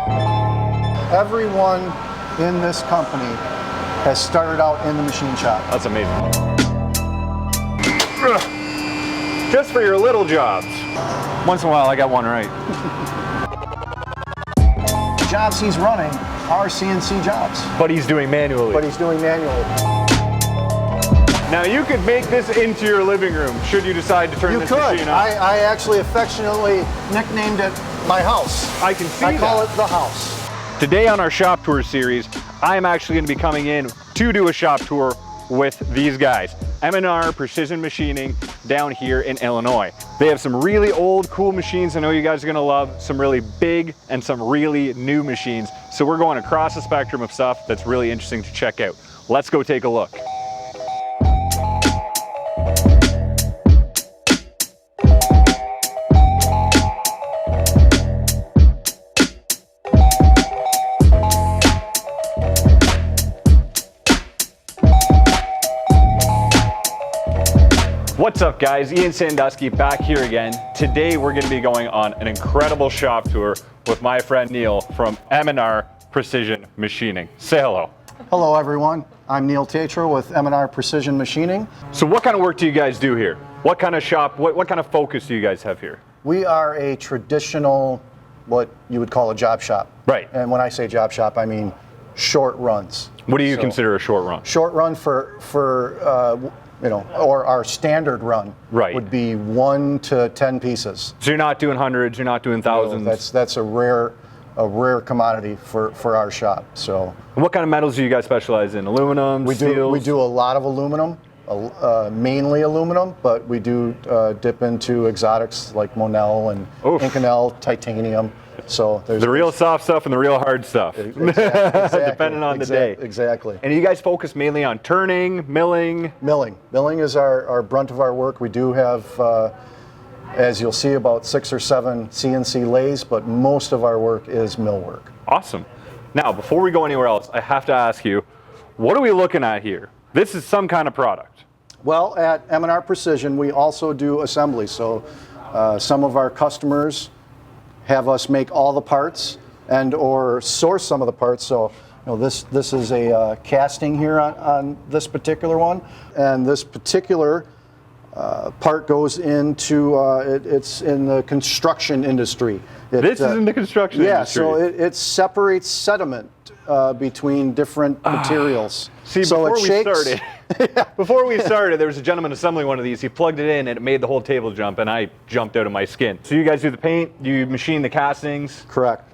Everyone in this company has started out in the machine shop. That's amazing. Just for your little jobs. Once in a while, I got one right. The jobs he's running are CNC jobs. But he's doing manually. Now you could make this into your living room, should you decide to turn this machine on. I actually affectionately nicknamed it my house. I can see that. I call it the house. Today on our shop tour series, I am actually going to be coming in to do a shop tour with these guys, M&R Precision Machining down here in Illinois. They have some really old, cool machines I know you guys are going to love, some really big and some really new machines. So we're going across the spectrum of stuff that's really interesting to check out. Let's go take a look. What's up guys, Ian Sandusky back here again. Today we're going to be going on an incredible shop tour with my friend Neal from M&R Precision Machining. Say hello. Hello everyone, I'm Neal Tatro with M&R Precision Machining. So what kind of work do you guys do here? What kind of shop, what kind of focus do you guys have here? We are a traditional, what you would call a job shop. Right. And when I say job shop, I mean short runs. What do you consider a short run? Short run or our standard run would be 1 to 10 pieces. So you're not doing hundreds, you're not doing thousands? No, that's a rare commodity for our shop. So. And what kind of metals do you guys specialize in? Aluminum, steels? We do a lot of aluminum, mainly aluminum, but we do dip into exotics like Monel and Inconel, titanium. So there's the real soft stuff and the real hard stuff, exactly, depending on the day. Exactly. And you guys focus mainly on turning, milling? Milling is our brunt of our work. We do have, as you'll see, about 6 or 7 CNC lathes, but most of our work is mill work. Awesome. Now, before we go anywhere else, I have to ask you, what are we looking at here? This is some kind of product. Well, at M&R Precision, we also do assembly. So some of our customers have us make all the parts and or source some of the parts. So this is a casting here on this particular one, and this particular part goes into it's in the construction industry. This is in the construction industry? Yeah, so it separates sediment between different materials. See, so before we started, there was a gentleman assembling one of these. He plugged it in and it made the whole table jump, and I jumped out of my skin. So you guys do the paint, you machine the castings? Correct.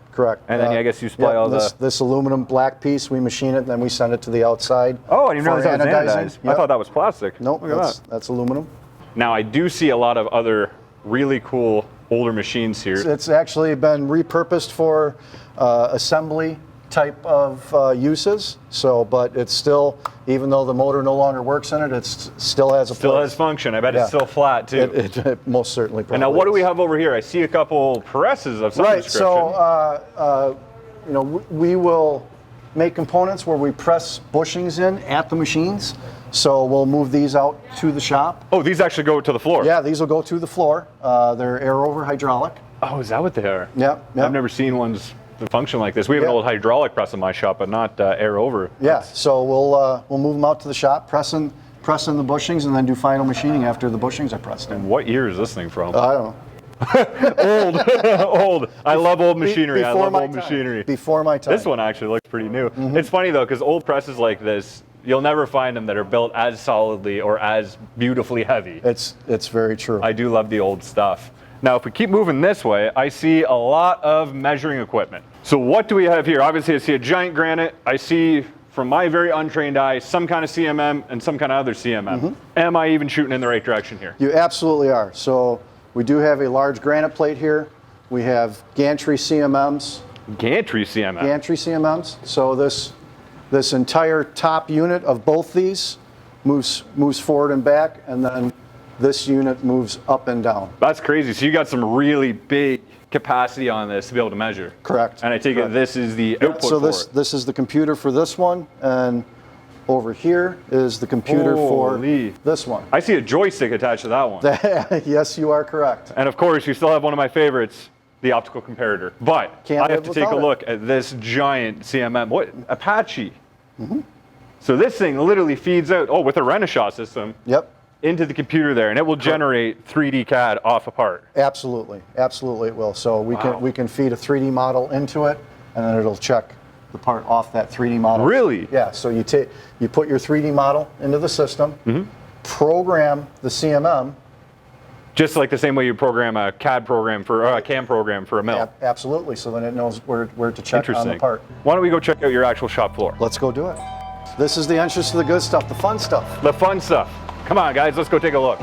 And then I guess you supply all this aluminum black piece, we machine it, and then we send it to the outside. Oh, I didn't realize that was anodized. Yep. I thought that was plastic. Nope, that's aluminum. Now I do see a lot of other really cool older machines here. It's actually been repurposed for assembly type of uses. So, but it's still, even though the motor no longer works in it, it still has a Still has function. I bet it's still flat too. It most certainly probably And now what do we have over here? I see a couple presses of some description. So we will make components where we press bushings in at the machines. So we'll move these out to the shop. Oh, these actually go to the floor? Yeah, these will go to the floor. They're air over hydraulic. Oh, is that what they are? Yeah. I've never seen ones that function like this. We have an old hydraulic press in my shop, but not air over. Yeah, so we'll move them out to the shop, pressing the bushings, and then do final machining after the bushings are pressed in. And what year is this thing from? I don't know. Old. I love old machinery. Machinery. Before my time. This one actually looks pretty new. Mm-hmm. It's funny though, because old presses like this, you'll never find them that are built as solidly or as beautifully heavy. It's very true. I do love the old stuff. Now, if we keep moving this way, I see a lot of measuring equipment. So what do we have here? Obviously, I see a giant granite. I see, from my very untrained eye, some kind of CMM and some kind of other CMM. Mm-hmm. Am I even shooting in the right direction here? You absolutely are. So we do have a large granite plate here. We have gantry CMMs. Gantry CMMs? Gantry CMMs. So this entire top unit of both these moves forward and back, and then this unit moves up and down. That's crazy. So you got some really big capacity on this to be able to measure. Correct. And I take it this is the output for it. So this is the computer for this one, and over here is the computer for this one. I see a joystick attached to that one. Yes, you are correct. And of course, you still have one of my favorites, the optical comparator. But Can't I have live to take a without it. look at this giant CMM. What? Apache. So this thing literally feeds out, with a Renishaw system, Yep. into the computer there, and it will generate 3D CAD off a part. Absolutely, absolutely it will. So Wow. we can feed a 3D model into it, and then it'll check the part off that 3D model. Really? Yeah. So you put your 3D model into the system, program the CMM. Just like the same way you program a CAD program for a CAM program for a mill. Absolutely. So then it knows where to check on the part. Why don't we go check out your actual shop floor? Let's go do it. This is the entrance to the good stuff, the fun stuff. The fun stuff. Come on, guys, let's go take a look.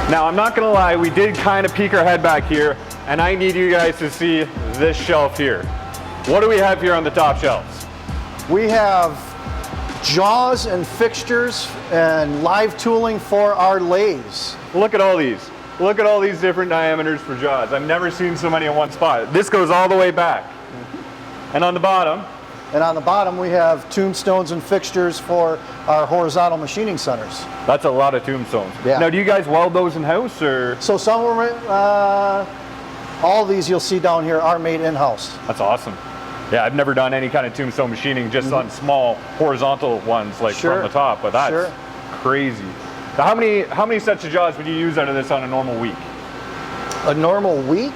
Now, I'm not gonna lie, we did kind of peek our head back here, and I need you guys to see this shelf here. What do we have here on the top shelves? We have jaws and fixtures and live tooling for our lathes. Look at all these. Look at all these different diameters for jaws. I've never seen so many in one spot. This goes all the way back. And on the bottom, And on the bottom, we have tombstones and fixtures for our horizontal machining centers. that's a lot of tombstones. Yeah. Now, do you guys weld those in-house, or? So some of them, all these you'll see down here are made in-house. That's awesome. Yeah, I've never done any kind of tombstone machining, just on small horizontal ones, like Sure. from the top, but that's Sure. crazy. So how many sets of jaws would you use out of this on a normal week? A normal week?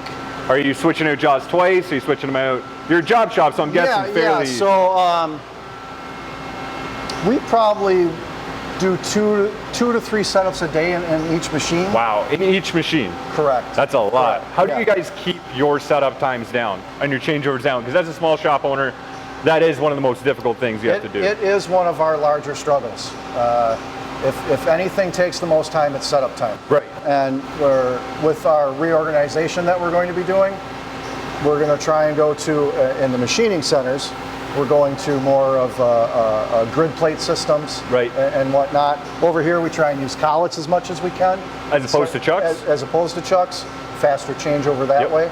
Are you switching out jaws twice? Are you switching them out? You're a job shop, so I'm guessing fairly. Yeah. So we probably do two to three setups a day in each machine. Wow, in each machine. Correct. That's a lot. Correct. How do Yeah. you guys keep your setup times down and your changeovers down? Because as a small shop owner, that is one of the most difficult things you have to do. It is one of our larger struggles. If anything takes the most time, it's setup time. Right. And with our reorganization that we're going to be doing, we're going to try and go to, in the machining centers, we're going to more of grid plate systems, Right. and whatnot. Over here, we try and use collets as much as we can. As opposed to chucks? As opposed to chucks, faster changeover that Yep. way.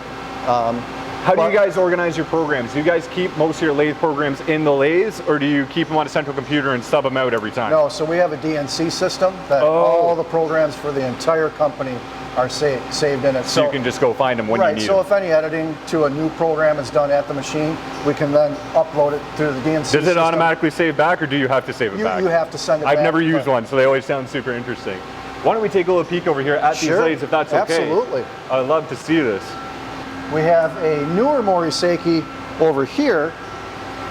How do you But- guys organize your programs? Do you guys keep most of your lathe programs in the lathes, or do you keep them on a central computer and sub them out every time? No, so we have a DNC system that Oh. all the programs for the entire company are saved in it. So you can just go find them when you right, need so them. if any editing to a new program is done at the machine, we can then upload it through the DNC Does it system. automatically save back, or do you have to save it back? You have to send it back. I've never used but- one, so they always sound super interesting. Why don't we take a little peek over here at these Sure, lathes, if that's okay? absolutely. I'd love to see this. We have a newer Moriseki over here,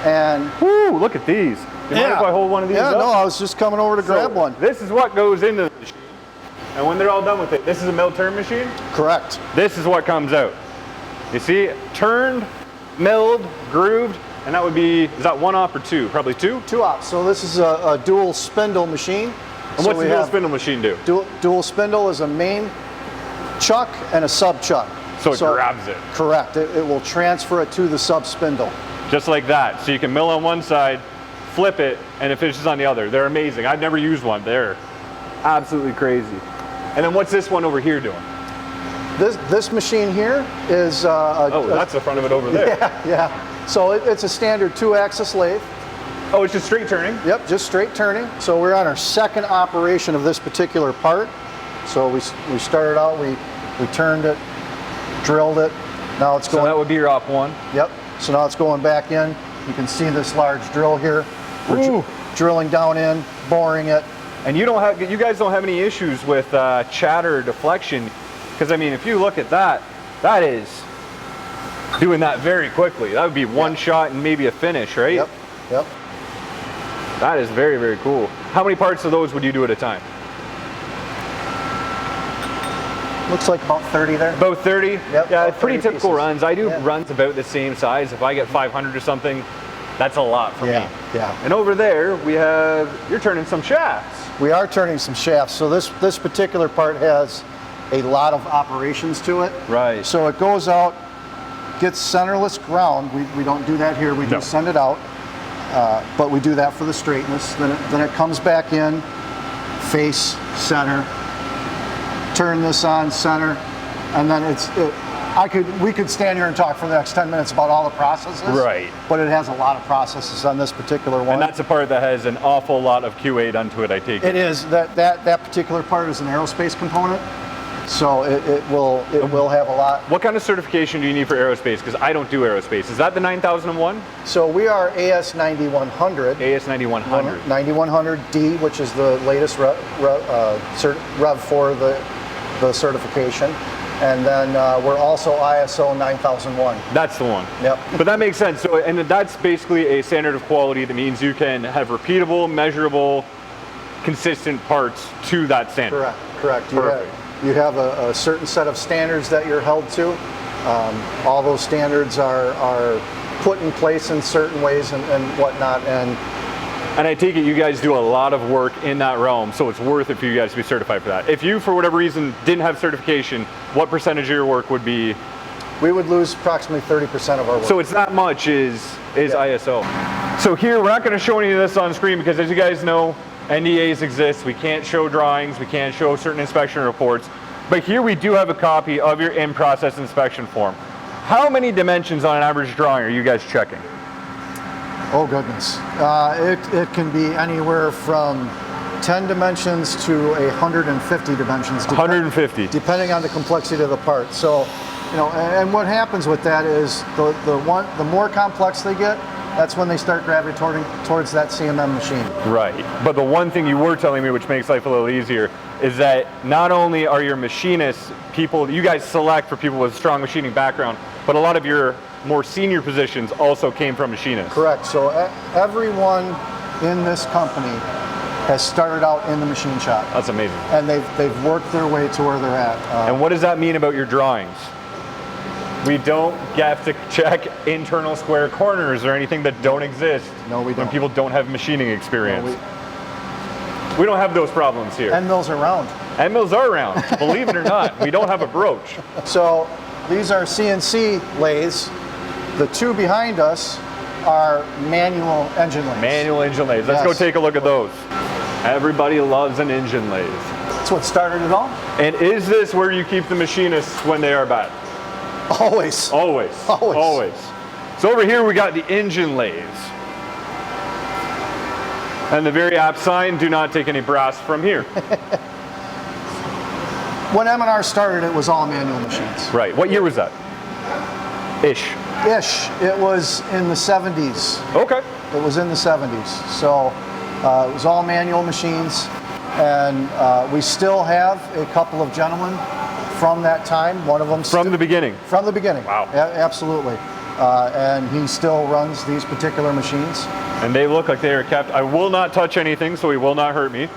and Woo, look at these. Do you mind if I hold one of these yeah, up? no, I was just coming over to grab So, one. This is what goes into the machine. And when they're all done with it, this is a mill turn machine. Correct. This is what comes out. You see, turned, milled, grooved, and that would be, is that one op or two? Probably two? Two ops. So this is a dual spindle machine. And So what's we the mill have spindle machine do? Dual spindle is a main chuck and a sub chuck. So it grabs it. Correct. It will transfer it to the sub spindle. Just like that. So you can mill on one side, flip it, and it finishes on the other. They're amazing. I've never used one. They're absolutely crazy. And then what's this one over here doing? This machine here is That's the front of it over there. yeah. So it's a standard 2-axis lathe. Oh, it's just straight turning. Yep, just straight turning. So we're on our second operation of this particular part. So we started out, we turned it, drilled it. Now it's So going. that would be your op one. Yep. So now it's going back in. You can see this large drill here. We're Ooh. drilling down in, boring it. And you guys don't have any issues with chatter or deflection, because I mean, if you look at that, that is doing that very quickly. That would be one shot and maybe a finish, right? Yep. Yep. That is very, very cool. How many parts of those would you do at a time? Looks like about 30 there. About 30? Yep, Yeah, about pretty 30 typical pieces. runs. I do Yeah. runs about the same size. If I get 500 or something, that's a lot for me. Yeah. And over there, you're turning some shafts. We are turning some shafts. So this particular part has a lot of operations to it. Right. So it goes out, gets centerless ground. We don't do that here. We No. just send it out. But we do that for the straightness. Then it comes back in, face, center, turn this on, center, and then We could stand here and talk for the next 10 minutes about all the processes. Right. But it has a lot of processes on this particular one. And that's a part that has an awful lot of QA done to it, I take it. It is. That particular part is an aerospace component. So it will have a lot. What kind of certification do you need for aerospace? Because I don't do aerospace. Is that the 9001? So we are AS 9100. AS 9100. 9100D, which is the latest rev for the certification. And then we're also ISO 9001. That's the one. Yep. But that makes sense. So, and that's basically a standard of quality that means you can have repeatable, measurable, consistent parts to that standard. Correct. Perfect. You have a certain set of standards that you're held to. All those standards are put in place in certain ways and whatnot. And I take it you guys do a lot of work in that realm, so it's worth it for you guys to be certified for that. If you, for whatever reason, didn't have certification, what percentage of your work would be? We would lose approximately 30% of our work. So it's not much is ISO. So here, we're not going to show any of this on screen because, as you guys know, NDAs exist. We can't show drawings. We can't show certain inspection reports. But here we do have a copy of your in-process inspection form. How many dimensions on an average drawing are you guys checking? Oh goodness, it can be anywhere from 10 dimensions to 150 dimensions. 150. Depending on the complexity of the part. So, and what happens with that is the more complex they get, that's when they start gravitating towards that CMM machine. Right. But the one thing you were telling me, which makes life a little easier, is that not only are your machinists people you guys select for people with strong machining background, but a lot of your more senior positions also came from machinists. Correct. So everyone in this company has started out in the machine shop. That's amazing. And they've worked their way to where they're at. And what does that mean about your drawings? We don't have to check internal square corners or anything that don't exist. No, we don't. When people don't have machining experience. No, we don't have those problems here. End mills are round. End mills are round, believe it or not. We don't have a broach. So these are CNC lathes. The two behind us are manual engine lathes. Manual engine lathes. Let's go take a look at those. Everybody loves an engine lathe. That's what started it all. And is this where you keep the machinists when they are bad? Always. Always. Always. Always. So over here we got the engine lathes. And the very apt sign, do not take any brass from here. When M&R started, it was all manual machines. Right. What year was that? Ish. It was in the 70s. Okay. It was in the 70s. So it was all manual machines. And we still have a couple of gentlemen from that time. One of them from the beginning. From the beginning. Wow. Absolutely. And he still runs these particular machines. And they look like they are kept. I will not touch anything, so he will not hurt me.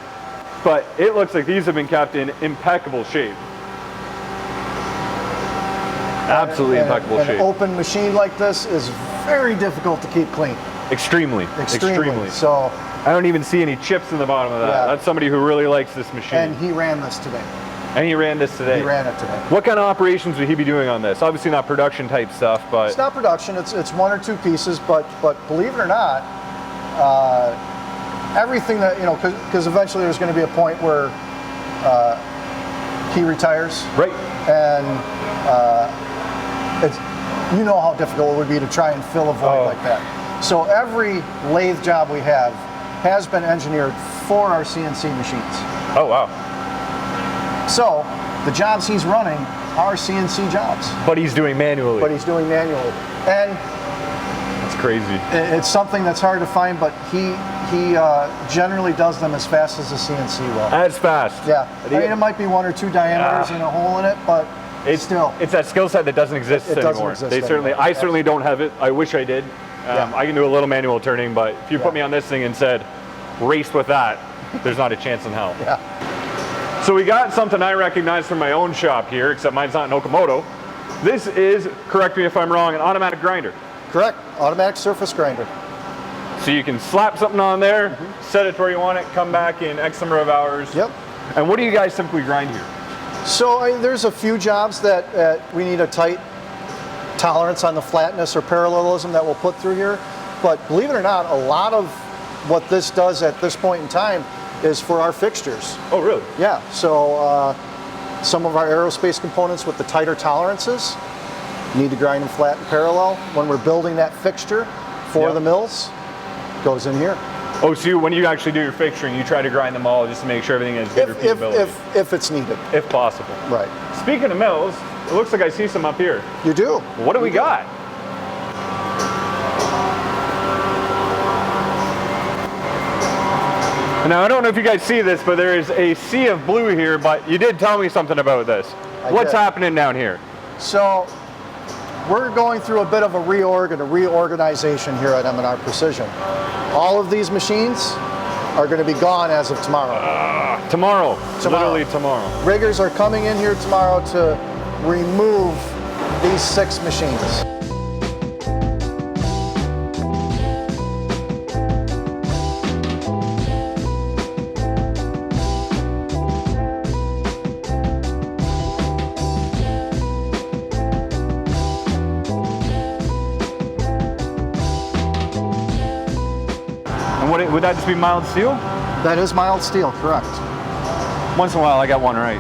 But it looks like these have been kept in impeccable shape. Absolutely impeccable shape. An open machine like this is very difficult to keep clean. Extremely. So I don't even see any chips in the bottom of that. Yeah. That's somebody who really likes this machine. And he ran this today. He ran it today. What kind of operations would he be doing on this? Obviously not production type stuff, but it's not production. It's one or two pieces, but believe it or not, everything that because eventually there's going to be a point where he retires. Right. And it's how difficult it would be to try and fill a void like that. So every lathe job we have has been engineered for our CNC machines. Oh wow. So the jobs he's running are CNC jobs. But he's doing manually. And it's crazy. It's something that's hard to find, but he generally does them as fast as a CNC will. As fast. Yeah. I mean, it might be one or two diameters and a hole in it, but it's that skill set that doesn't exist anymore. I certainly don't have it. I wish I did. I can do a little manual turning, but if you put me on this thing and said, race with that, there's not a chance in hell. Yeah. So we got something I recognize from my own shop here, except mine's not an Okamoto. This is, correct me if I'm wrong, an automatic grinder. Correct, automatic surface grinder. So you can slap something on there, set it to where you want it, come back in X number of hours. Yep. And what do you guys typically grind here? So there's a few jobs that we need a tight tolerance on the flatness or parallelism that we'll put through here. But believe it or not, a lot of what this does at this point in time is for our fixtures. Oh, really? Yeah. So some of our aerospace components with the tighter tolerances, need to grind them flat and parallel. When we're building that fixture for the mills, goes in here. Oh, so when you actually do your fixturing, you try to grind them all just to make sure everything has good repeatability. If it's needed. If possible. Right. Speaking of mills, it looks like I see some up here. You do. What do we got? Now, I don't know if you guys see this, but there is a sea of blue here, but you did tell me something about this. What's happening down here? So, we're going through a bit of a reorg and a reorganization here at M&R Precision. All of these machines are going to be gone as of tomorrow. Tomorrow. Literally tomorrow. Riggers are coming in here tomorrow to remove these 6 machines. Would that just be mild steel? That is mild steel, correct. Once in a while I got one right.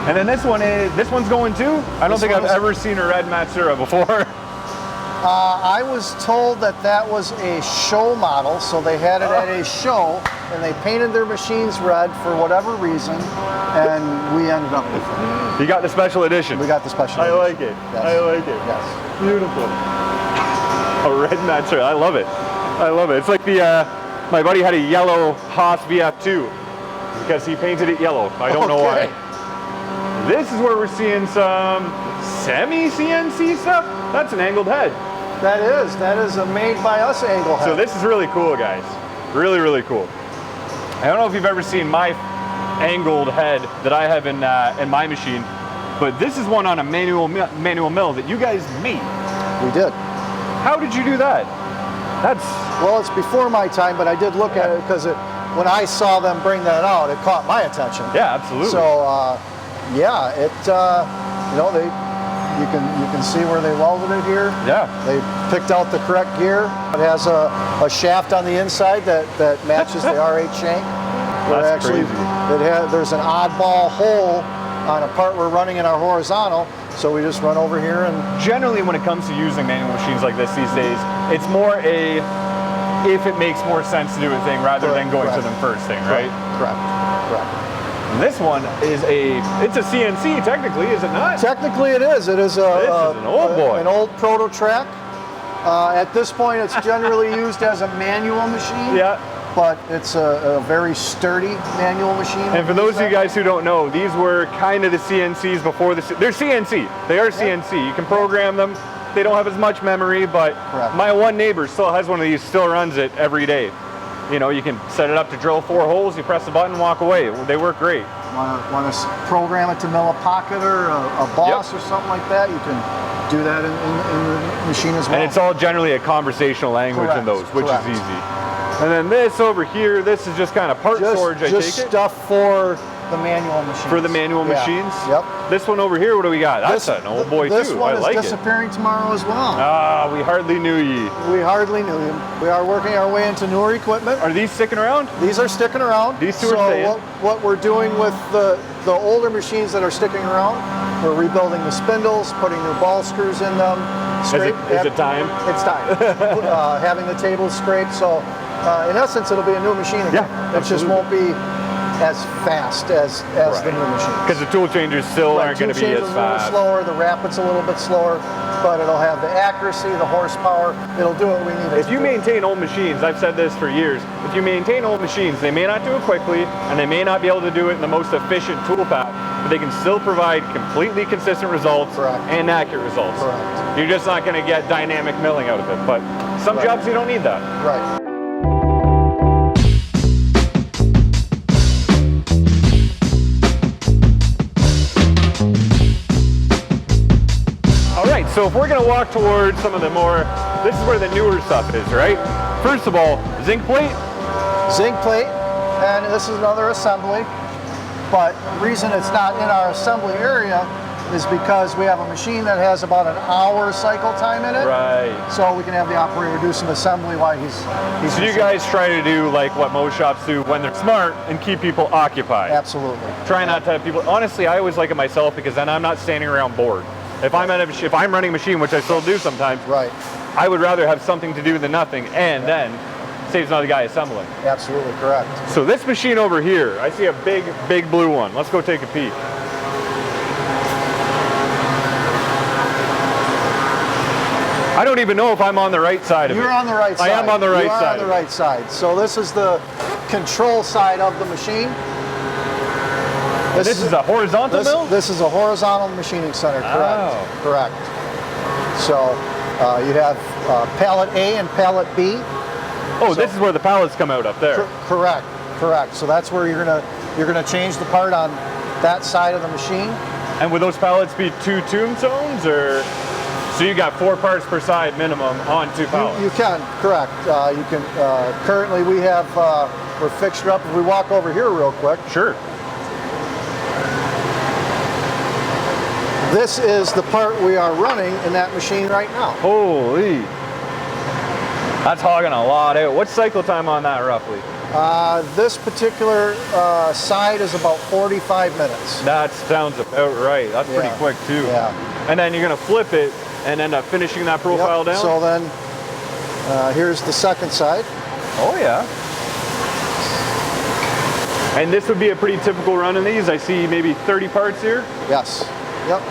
And then this one's going too? I don't think I've ever seen a red Matsura before. I was told that was a show model, so they had it at a show, and they painted their machines red for whatever reason, and we ended up with it. You got the special edition? We got the special edition. I like it. Yes. I like it. Yes. Beautiful. A red Matsura, I love it. I love it. It's like my buddy had a yellow Haas VF2 because he painted it yellow. I don't know why. This is where we're seeing some semi-CNC stuff. That's an angled head. That is a made by us angle head. So this is really cool, guys. Really, really cool. I don't know if you've ever seen my angled head that I have in my machine, but this is one on a manual mill that you guys made. We did. How did you do that? Well, it's before my time, but I did look at it because when I saw them bring that out, it caught my attention. Yeah, absolutely. So, yeah, you can see where they welded it here. Yeah. They picked out the correct gear. It has a shaft on the inside that matches the R8 shank. That's crazy. There's an oddball hole on a part we're running in our horizontal. So we just run over here and... Generally, when it comes to using manual machines like this these days, it's more if it makes more sense to do a thing rather than going to them first thing, right? Correct. And this one is it's a CNC technically, is it not? Technically it is. It is an old boy. An old proto track. At this point, it's generally used as a manual machine. Yeah. But it's a very sturdy manual machine. And for those of you guys who don't know, these were kind of the CNCs before they're CNC. They are CNC. You can program them. They don't have as much memory, but my one neighbor still has one of these, still runs it every day. You know, you can set it up to drill 4 holes, you press the button, walk away. They work great. Want to program it to mill a pocket or a boss or something like that, you can do that in the machine as well. And it's all generally a conversational language in those, which is easy. And then this over here, this is just kind of part storage, I take it? Just stuff for the manual machines. For the manual machines? Yep. This one over here, what do we got? That's an old boy too. This one I like is disappearing tomorrow as well. Ah, we hardly knew ye. We hardly knew you. We are working our way into newer equipment. Are these sticking around? These are sticking around. These two are staying. So what we're doing with the older machines that are sticking around, we're rebuilding the spindles, putting new ball screws in them. Is it time? It's time. Having the tables scraped. So in essence, it'll be a new machine again. Yeah, it just won't be as fast as the new machine. Because the tool changers still aren't going to be as fast. A little slower, the rapid's a little bit slower, but it'll have the accuracy, the horsepower. It'll do what we need it If you maintain old machines, I've said this for years, if you maintain old machines, they may not do it quickly, and they may not be able to do it in the most efficient tool path, but they can still provide completely consistent results and accurate results. Correct. You're just not going to get dynamic milling out of it, but some jobs you don't need that. Right. So if we're going to walk towards some of the more, this is where the newer stuff is, right? First of all, zinc plate. Zinc plate, and this is another assembly, but the reason it's not in our assembly area is because we have a machine that has about an hour cycle time in it. Right. So we can have the operator do some assembly while he's So you guys try to do like what most shops do when they're smart and keep people occupied. Absolutely. Try not to have people, honestly, I always like it myself because then I'm not standing around bored. If I'm running a machine, which I still do sometimes, Right. I would rather have something to do than nothing, and then saves another guy assembling. Absolutely correct. So this machine over here, I see a big blue one. Let's go take a peek. I don't even know if I'm on the right side of it. You're on the right side. I am on the right you are side. on the right side. So this is the control side of the machine. This is a horizontal mill? This is a horizontal machining center, correct. Oh. Correct. So you have pallet A and pallet B. Oh, this is where the pallets come out up there. Correct. So that's where you're gonna change the part on that side of the machine. And would those pallets be 2 tombstones, or so you got 4 parts per side minimum on 2 pallets? You can, correct. You can. Currently, we have we're fixtured up. If we walk over here real quick, Sure. this is the part we are running in that machine right now. Holy. That's hogging a lot out. What's cycle time on that roughly? This particular side is about 45 minutes. That sounds about right. That's pretty Yeah. quick too. Yeah. And then you're gonna flip it and end up finishing that profile Yep. down? So then, here's the second side. Oh yeah. And this would be a pretty typical run in these. I see maybe 30 parts here. Yes. Yep.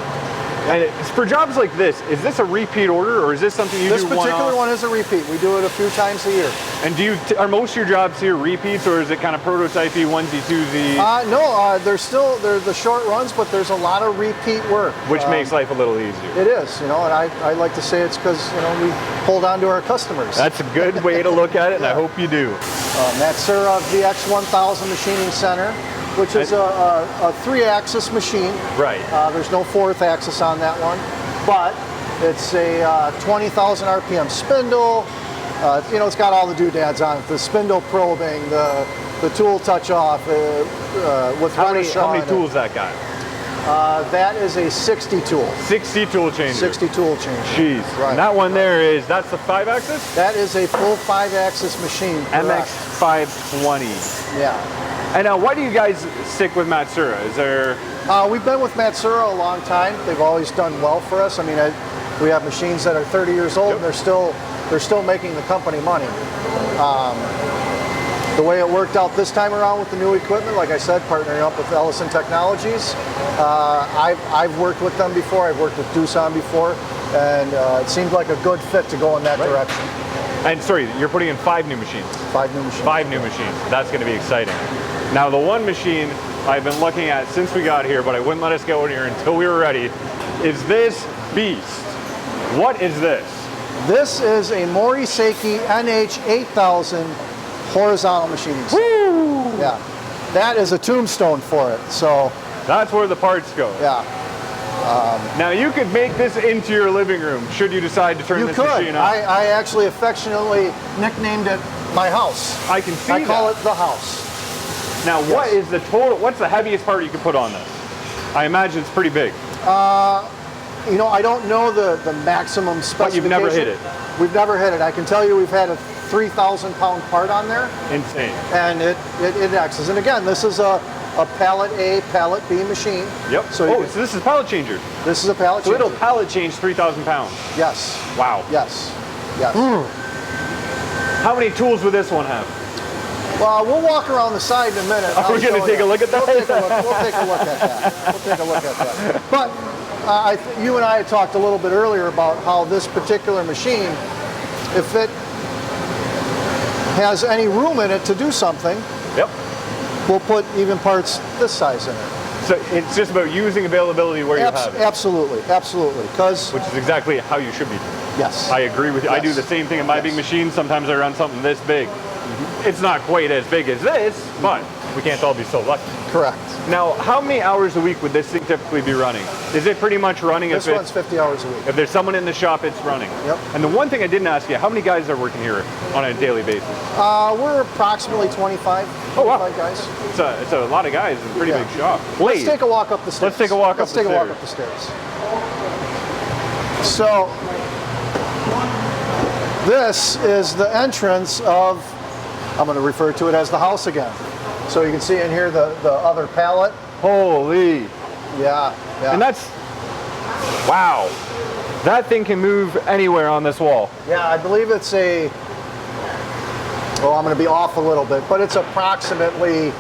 And it's for jobs like this, is this a repeat order, or is this something you This do particular one-off? one is a repeat. We do it a few times a year. And are most of your jobs here repeats, or is it kind of prototypey, onesie, twosie? No, they're the short runs, but there's a lot of repeat work. Which makes life a little easier. It is, and I like to say it's because we hold on to our customers. That's a good way to look at it, and I hope you do. Matsura VX1000 Machining Center, which is a 3-axis machine. Right. There's no 4th axis on that one, but it's a 20,000 RPM spindle. It's got all the doodads on it. The spindle probing, the tool touch off with How many Renaissance. tools that got? That is a 60 tool. 60 tool changer. 60 tool changer. Jeez. Right. And that one there that's the 5-axis? That is a full 5-axis machine. Correct. MX520. Yeah. And why do you guys stick with Matsura? Is there... We've been with Matsura a long time. They've always done well for us. I mean, we have machines that are 30 years old, and they're still making the company money. The way it worked out this time around with the new equipment, like I said, partnering up with Ellison Technologies. I've worked with them before. I've worked with Doosan before, and it seemed like a good fit to go in that direction. And sorry, you're putting in 5 new machines. 5 new machines. 5 new machines. That's going to be exciting. Now, the one machine I've been looking at since we got here, but I wouldn't let us go in here until we were ready, is this beast. What is this? This is a Moriseki NH8000 horizontal machining set. Woo! Yeah, that is a tombstone for it. So That's where the parts go. yeah, Now, you could make this into your living room should you decide to turn you this could. machine on. I actually affectionately nicknamed it my house. I can see I call that. it the house. Now, what's the heaviest part you could put on this? I imagine it's pretty big. I don't know the maximum specification. But you've never hit it. We've never hit it. I can tell you we've had a 3,000-pound part on there, Insane. and it X's. And again, this is a pallet A, pallet B machine. Yep. So this is pallet changer. This is a pallet So changer. it'll pallet change 3,000 pounds. Yes. Wow. Yes. Yes. How many tools would this one have? Well, we'll walk around the side in a minute. Are we going to take a look at that? We'll take a look at that. But you and I had talked a little bit earlier about how this particular machine, if it has any room in it to do something, Yep. we'll put even parts this size in it. So it's just about using availability where you have it. Absolutely, absolutely. Because Which is exactly how you should be doing. yes, I agree with you. I do Yes. the same thing in my big machine. Sometimes I run something this big. It's not quite as big as this, but we can't all be so lucky. correct. Now, how many hours a week would this thing typically be running? Is it pretty much running This one's 50 hours a week. if there's someone in the shop, it's running? Yep. And the one thing I didn't ask you, how many guys are working here on a daily basis? We're approximately 25, Oh, wow. 25 guys. It's a lot of guys. It's a pretty Yeah. big shop. Let's take a walk up the stairs. Let's take a walk up Let's the take a walk stairs. up the stairs. So, this is the entrance of, I'm going to refer to it as the house again. So you can see in here the other pallet. Holy. Yeah, yeah. And that's Wow. That thing can move anywhere on this wall. Yeah, I believe it's a, well, I'm going to be off a little bit, but it's approximately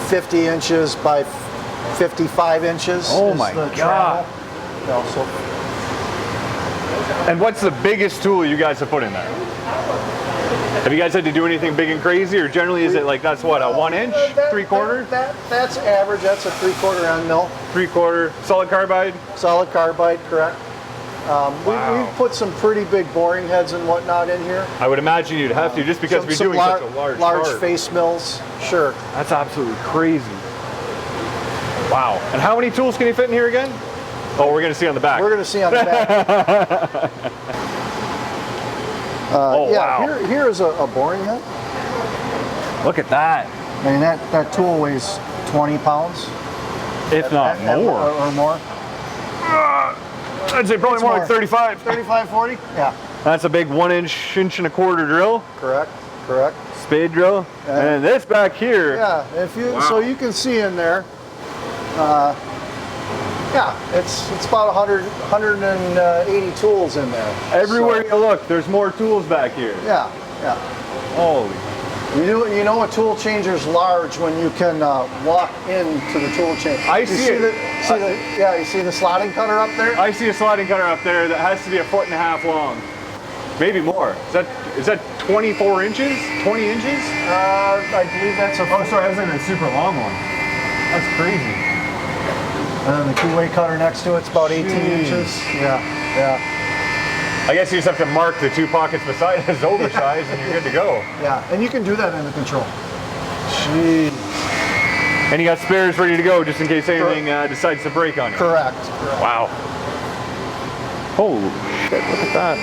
50 inches by 55 inches. Oh is my the God. travel. You know, so And what's the biggest tool you guys have put in there? Have you guys had to do anything big and crazy, or generally is it like, that's what, a 1 inch, 3/4? That's average. That's a 3/4 end mill. 3/4 solid carbide? Solid carbide, correct. Wow. We've put some pretty big boring heads and whatnot in here. I would imagine you'd have to, just because we're doing such a large part. face mills, sure. That's absolutely crazy. Wow. And how many tools can you fit in here again? Oh, we're going to see on the back. We're going to see on the back. Oh, yeah, wow. Here is a boring head. Look at that. I mean, that tool weighs 20 pounds. If not more. Or more. I'd say probably It's more like 35. 35, 40? Yeah. That's a big 1 inch, 1.25 drill. Correct. Spade drill. And this back here. Yeah, so you can see in there, yeah, it's about 180 tools in there. Everywhere you look, there's more tools back here. Yeah. Holy. You know a tool changer's large when you can walk into the tool changer. I see it. Yeah, you see the slotting cutter up there? I see a sliding cutter up there that has to be 1.5 feet long. Maybe more. Is that 24 inches? 20 inches? I believe that's a... Oh, sorry, I was thinking a super long one. That's crazy. And then the two-way cutter next to it's about 18 inches. Yeah. I guess you just have to mark the two pockets beside it as oversized and you're good to go. Yeah, and you can do that in the control. Jeez. And you got spares ready to go just in case anything decides to break on you. Correct. Wow. Holy shit, look at that.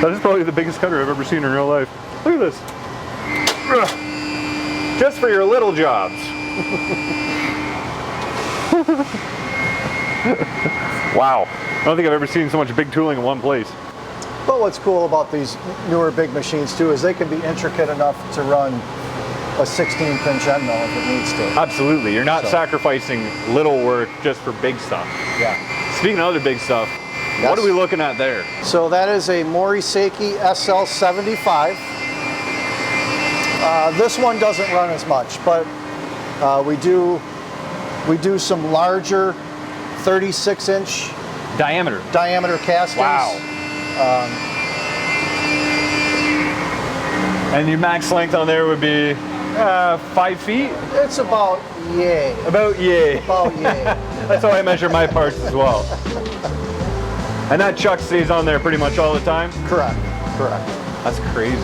That is probably the biggest cutter I've ever seen in real life. Look at this. Just for your little jobs. Wow. I don't think I've ever seen so much big tooling in one place. But what's cool about these newer big machines too is they can be intricate enough to run a 16th inch end mill if it needs to. Absolutely. You're not sacrificing little work just for big stuff. Yeah. Speaking of other big stuff, what are we looking at there? So that is a Morisaki SL75. This one doesn't run as much, but we do some larger 36-inch diameter castings. Wow. And your max length on there would be 5 feet? It's about yay. About yay. About yay. That's how I measure my parts as well. And that chuck stays on there pretty much all the time? Correct. That's crazy.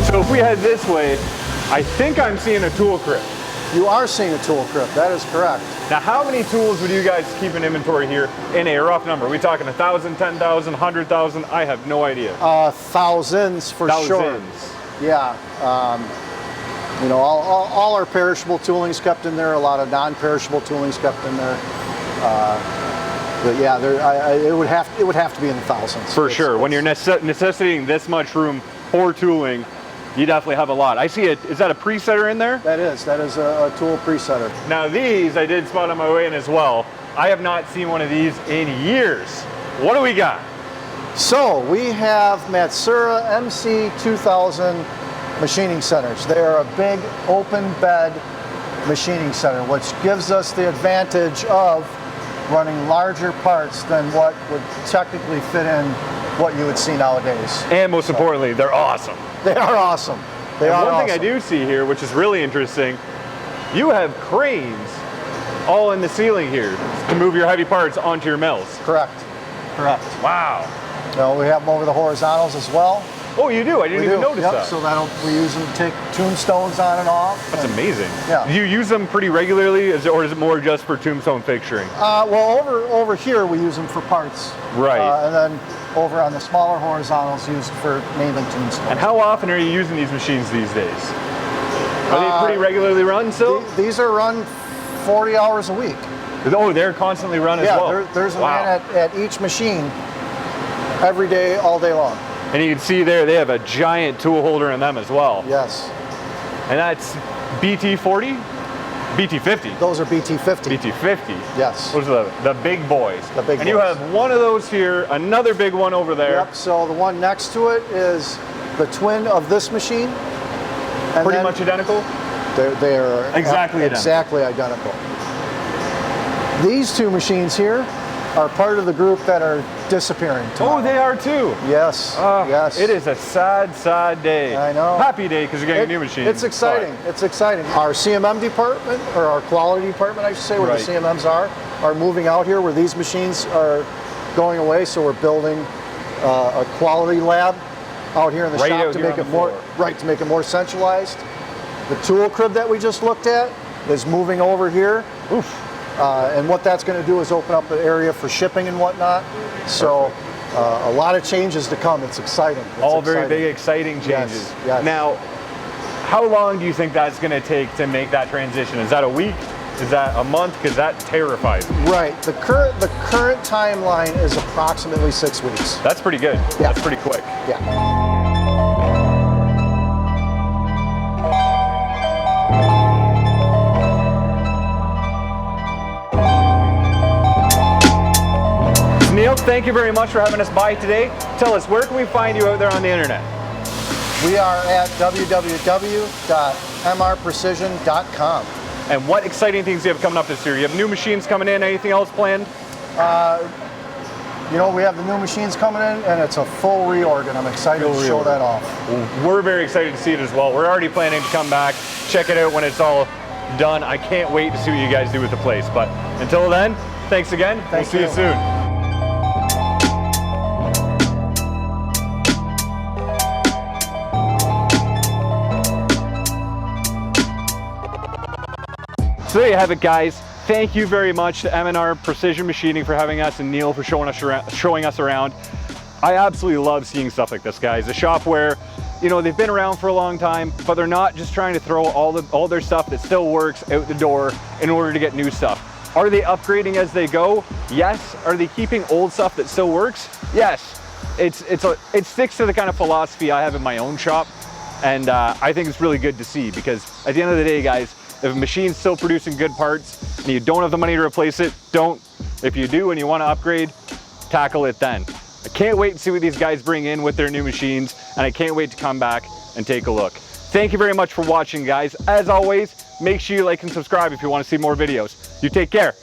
So if we head this way, I think I'm seeing a tool crib. You are seeing a tool crib, that is correct. Now, how many tools would you guys keep in inventory here in a rough number? Are we talking 1,000, 10,000, 100,000? I have no idea. Thousands for sure. Yeah. You know, all our perishable tooling's kept in there. A lot of non-perishable tooling's kept in there. But yeah, it would have to be in the thousands. For sure. When you're necessitating this much room for tooling, you definitely have a lot. I see it. Is that a presetter in there? That is a tool presetter. Now these I did spot on my way in as well. I have not seen one of these in years. What do we got? So we have Matsuura MC2000 machining centers. They are a big open bed machining center, which gives us the advantage of running larger parts than what would technically fit in what you would see nowadays. And most importantly, they're awesome. They are awesome. One thing I do see here, which is really interesting, you have cranes all in the ceiling here to move your heavy parts onto your mills. Correct. Wow. So we have them over the horizontals as well. Oh, you do? I didn't even notice that. So we use them to take tombstones on and off. That's amazing. Yeah. Do you use them pretty regularly, or is it more just for tombstone fixturing? Well, over here we use them for parts. Right. And then over on the smaller horizontals used for mainly tombstones. And how often are you using these machines these days? Are they pretty regularly run still? These are run 40 hours a week. Oh, they're constantly run as well? Yeah, there's a man at each machine every day, all day long. And you can see there, they have a giant tool holder in them as well. Yes. And that's BT40? BT50. Those are BT50. BT50. Yes. Those are the big boys. The big and you boys. have one of those here, another big one over there. Yep, so the one next to it is the twin of this machine. And Pretty much identical? They're exactly identical. These two machines here are part of the group that are disappearing tomorrow. Oh, they are too. Yes, yes. It is a sad, sad day. I know. Happy day because you're getting a new machine. It's exciting. It's exciting. Our CMM department, or our quality department, I should say, where the CMMs are moving out here, where these machines are going away. So we're building a quality lab out here in the shop to make it more centralized. The tool crib that we just looked at is moving over here. Oof. And what that's going to do is open up an area for shipping and whatnot. So a lot of changes to come. It's exciting. It's very big, exciting changes. Yes, yes. Now, how long do you think that's going to take to make that transition? Is that a week? Is that a month? Because that terrifies me. Right. The current timeline is approximately 6 weeks. That's pretty good. Yeah. That's pretty quick. Yeah. Neal, thank you very much for having us by today. Tell us, where can we find you out there on the internet? We are at www.mrprecision.com. And what exciting things do you have coming up this year? You have new machines coming in, anything else planned? You know, we have the new machines coming in, and it's a full reorg, and I'm excited to show that off. We're very excited to see it as well. We're already planning to come back, check it out when it's all done. I can't wait to see what you guys do with the place. But until then, thanks again. We'll see you soon. So there you have it, guys. Thank you very much to M&R Precision Machining for having us, and Neal for showing us around. I absolutely love seeing stuff like this, guys. A shop where, you know, they've been around for a long time, but they're not just trying to throw all their stuff that still works out the door in order to get new stuff. Are they upgrading as they go? Yes. Are they keeping old stuff that still works? Yes. It sticks to the kind of philosophy I have in my own shop, and I think it's really good to see, because at the end of the day, guys, if a machine's still producing good parts and you don't have the money to replace it, don't. If you do and you want to upgrade, tackle it then. I can't wait to see what these guys bring in with their new machines, and I can't wait to come back and take a look. Thank you very much for watching, guys. As always, make sure you like and subscribe if you want to see more videos. You take care.